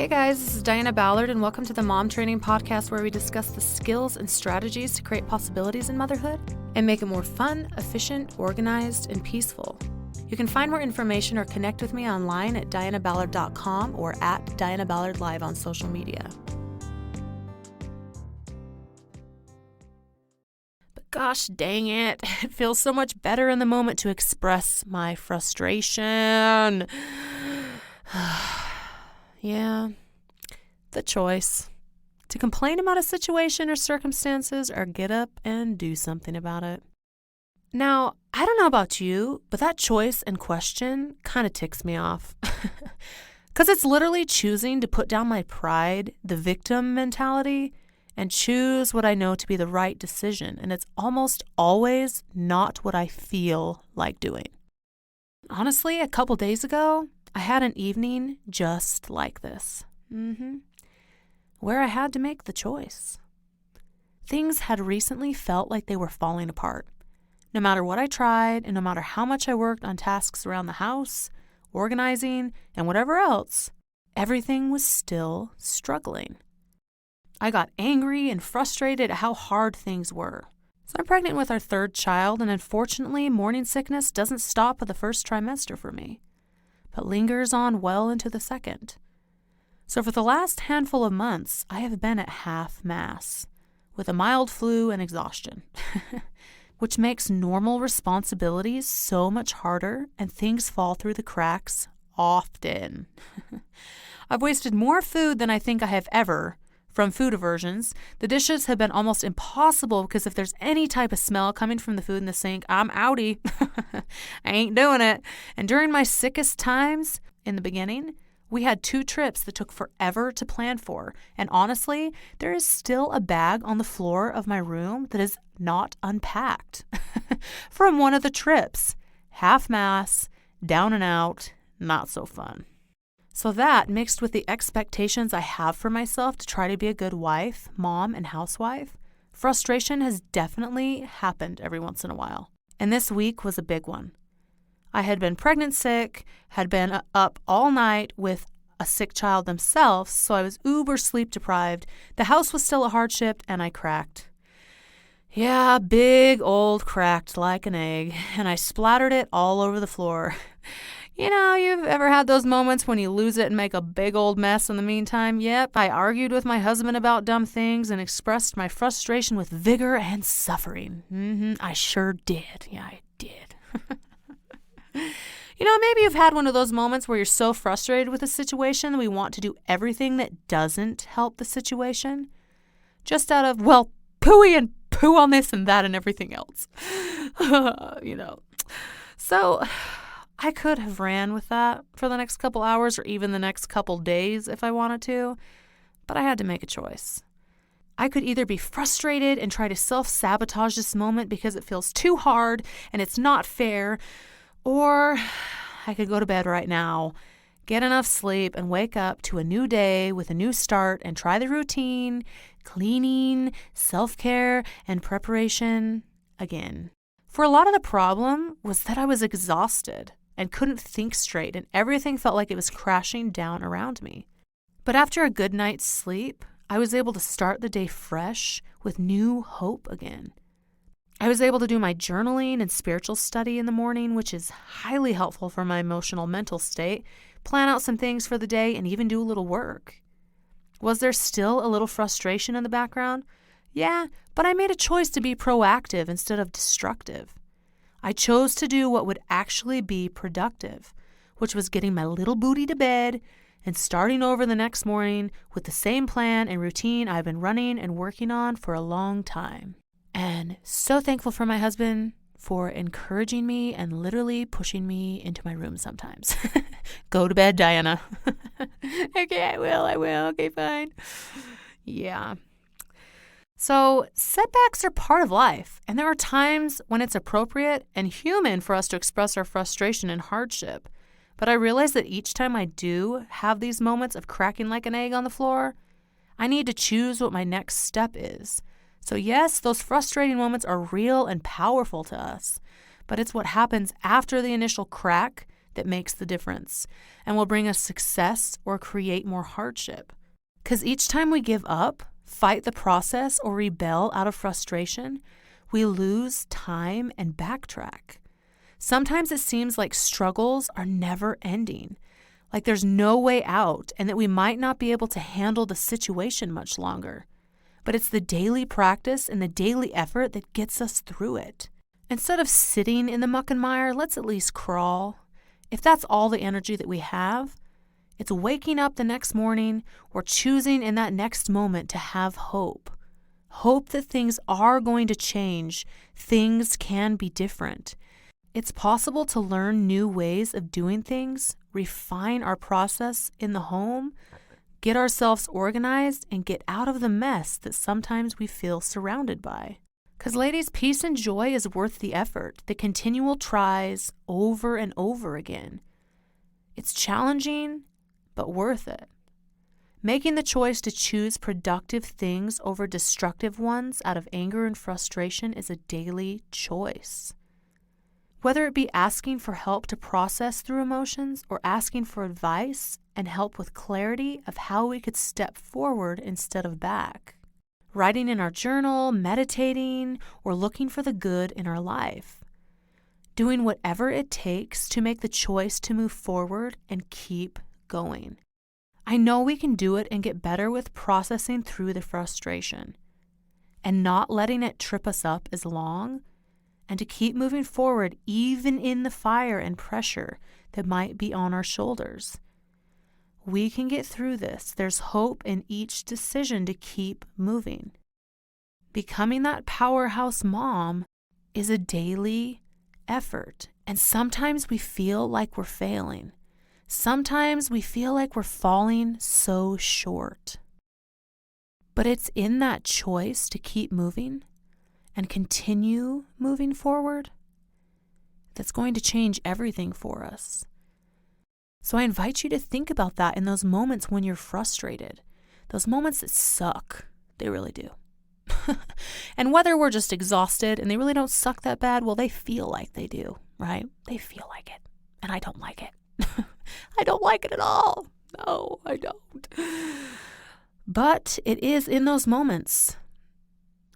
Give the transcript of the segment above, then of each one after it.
Hey guys, this is Diana Ballard, and welcome to the Mom Training Podcast, where we discuss the skills and strategies to create possibilities in motherhood and make it more fun, efficient, organized, and peaceful. You can find more information or connect with me online at dianaballard.com or at Diana Ballard Live on social media. But gosh dang it, it feels so much better in the moment to express my frustration. Yeah, the choice to complain about a situation or circumstances or get up and do something about it. Now, I don't know about you, but that choice and question kind of ticks me off. Because it's literally choosing to put down my pride, the victim mentality, and choose what I know to be the right decision. And it's almost always not what I feel like doing. Honestly, a couple days ago, I had an evening just like this, where I had to make the choice. Things had recently felt like they were falling apart. No matter what I tried, and no matter how much I worked on tasks around the house, organizing, and whatever else, everything was still struggling. I got angry and frustrated at how hard things were. So I'm pregnant with our third child, and unfortunately, morning sickness doesn't stop at the first trimester for me, but lingers on well into the second. So for the last handful of months, I have been at half-mast, with a mild flu and exhaustion, which makes normal responsibilities so much harder, and things fall through the cracks often. I've wasted more food than I think I have ever from food aversions. The dishes have been almost impossible because if there's any type of smell coming from the food in the sink, I'm outie. I ain't doing it. And during my sickest times in the beginning, we had 2 trips that took forever to plan for. And honestly, there is still a bag on the floor of my room that is not unpacked from one of the trips. Half-mast, down and out, not so fun. So that, mixed with the expectations I have for myself to try to be a good wife, mom, and housewife, frustration has definitely happened every once in a while. And this week was a big one. I had been pregnant sick, had been up all night with a sick child themselves, so I was uber sleep deprived. The house was still a hardship, and I cracked. Yeah, big old cracked like an egg, and I splattered it all over the floor. You know, you've ever had those moments when you lose it and make a big old mess in the meantime? Yep, I argued with my husband about dumb things and expressed my frustration with vigor and suffering. I sure did. Yeah, I did. You know, maybe you've had one of those moments where you're so frustrated with a situation that we want to do everything that doesn't help the situation. Just out of, well, pooey and poo on this and that and everything else. You know. So I could have ran with that for the next couple hours or even the next couple days if I wanted to, but I had to make a choice. I could either be frustrated and try to self-sabotage this moment because it feels too hard and it's not fair, or I could go to bed right now, get enough sleep, and wake up to a new day with a new start and try the routine, cleaning, self-care, and preparation again. For a lot of the problem was that I was exhausted and couldn't think straight, and everything felt like it was crashing down around me. But after a good night's sleep, I was able to start the day fresh with new hope again. I was able to do my journaling and spiritual study in the morning, which is highly helpful for my emotional mental state, plan out some things for the day, and even do a little work. Was there still a little frustration in the background? Yeah, but I made a choice to be proactive instead of destructive. I chose to do what would actually be productive, which was getting my little booty to bed and starting over the next morning with the same plan and routine I've been running and working on for a long time. And so thankful for my husband for encouraging me and literally pushing me into my room sometimes. Go to bed, Diana. Okay, I will. Okay, fine. Yeah. So setbacks are part of life, and there are times when it's appropriate and human for us to express our frustration and hardship. But I realize that each time I do have these moments of cracking like an egg on the floor, I need to choose what my next step is. So yes, those frustrating moments are real and powerful to us, but it's what happens after the initial crack that makes the difference and will bring us success or create more hardship. Because each time we give up, fight the process, or rebel out of frustration, we lose time and backtrack. Sometimes it seems like struggles are never ending, like there's no way out and that we might not be able to handle the situation much longer. But it's the daily practice and the daily effort that gets us through it. Instead of sitting in the muck and mire, let's at least crawl. If that's all the energy that we have, it's waking up the next morning or choosing in that next moment to have hope. Hope that things are going to change. Things can be different. It's possible to learn new ways of doing things, refine our process in the home, get ourselves organized, and get out of the mess that sometimes we feel surrounded by. Because ladies, peace and joy is worth the effort, the continual tries over and over again. It's challenging, but worth it. Making the choice to choose productive things over destructive ones out of anger and frustration is a daily choice. Whether it be asking for help to process through emotions or asking for advice and help with clarity of how we could step forward instead of back. Writing in our journal, meditating, or looking for the good in our life. Doing whatever it takes to make the choice to move forward and keep going. I know we can do it and get better with processing through the frustration and not letting it trip us up as long, and to keep moving forward even in the fire and pressure that might be on our shoulders. We can get through this. There's hope in each decision to keep moving. Becoming that powerhouse mom is a daily effort, and sometimes we feel like we're failing. Sometimes we feel like we're falling so short. But it's in that choice to keep moving and continue moving forward that's going to change everything for us. So I invite you to think about that in those moments when you're frustrated, those moments that suck. They really do. And whether we're just exhausted and they really don't suck that bad, well, they feel like they do, right? They feel like it. And I don't like it. I don't like it at all. No, I don't. But it is in those moments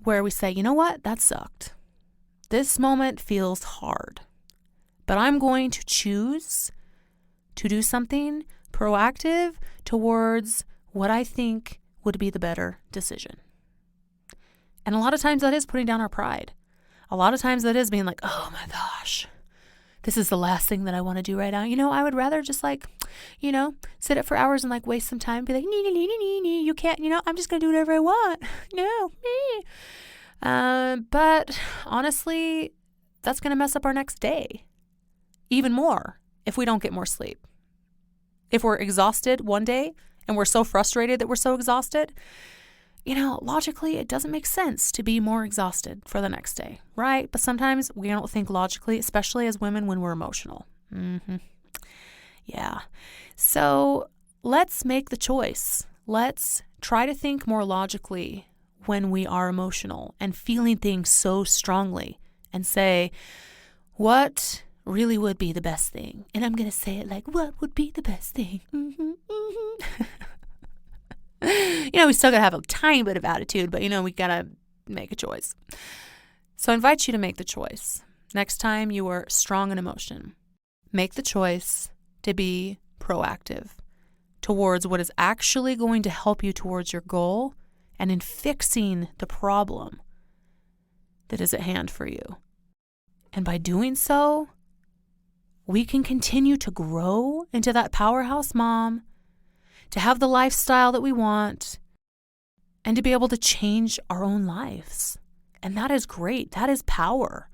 where we say, you know what? That sucked. This moment feels hard. But I'm going to choose to do something proactive towards what I think would be the better decision. And a lot of times that is putting down our pride. A lot of times that is being like, oh my gosh, this is the last thing that I want to do right now. I would rather just sit up for hours and waste some time and be like, you can't, I'm just going to do whatever I want. No, me. But honestly, that's going to mess up our next day even more if we don't get more sleep. If we're exhausted one day and we're so frustrated that we're so exhausted, logically, it doesn't make sense to be more exhausted for the next day, right? But sometimes we don't think logically, especially as women when we're emotional. Yeah. So let's make the choice. Let's try to think more logically when we are emotional and feeling things so strongly and say, what really would be the best thing? And I'm going to say it like, what would be the best thing? We still got to have a tiny bit of attitude, but we got to make a choice. So I invite you to make the choice. Next time you are strong in emotion, make the choice to be proactive towards what is actually going to help you towards your goal and in fixing the problem that is at hand for you. And by doing so, we can continue to grow into that powerhouse mom, to have the lifestyle that we want, and to be able to change our own lives. And that is great. That is power.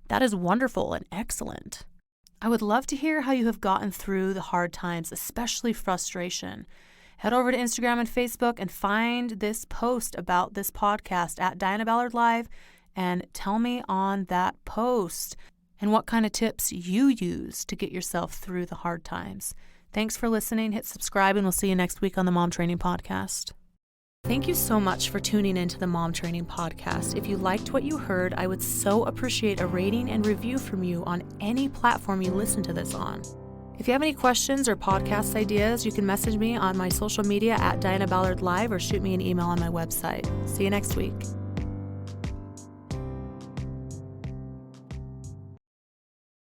That is wonderful and excellent. I would love to hear how you have gotten through the hard times, especially frustration. Head over to Instagram and Facebook and find this post about this podcast at Diana Ballard Live and tell me on that post and what kind of tips you use to get yourself through the hard times. Thanks for listening. Hit subscribe, and we'll see you next week on the Mom Training Podcast. Thank you so much for tuning into the Mom Training Podcast. If you liked what you heard, I would so appreciate a rating and review from you on any platform you listen to this on. If you have any questions or podcast ideas, you can message me on my social media at Diana Ballard Live or shoot me an email on my website. See you next week.